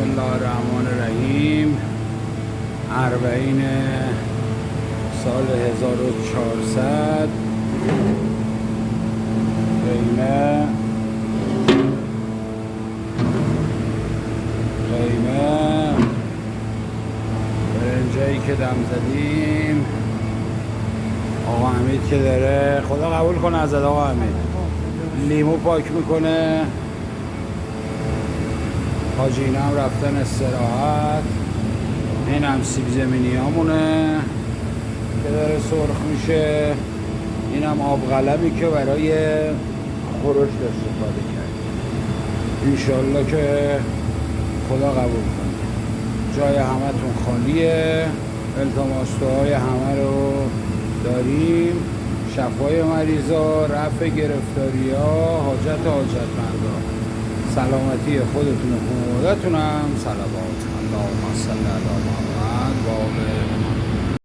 الله الرحمن الرحیم. اربعین سال 1400 قیمه برنجایی که دم زدیم. آقا حمید که داره، خدا قبول کنه ازت آقا حمید، لیمو پاک میکنه. حاجینا هم رفتن استراحت. این هم سیب زمینی همونه که داره سرخ میشه. این هم آب قلمی که برای خورشت استفاده کرد. انشالله که خدا قبول کنه. جای همتون خالیه. التماس دعای همه رو داریم. شفای مریضا، رفع گرفتاری‌ها، حاجتمندا، سلامتی خودتون و خانواده‌تون هم صلوات. اللهم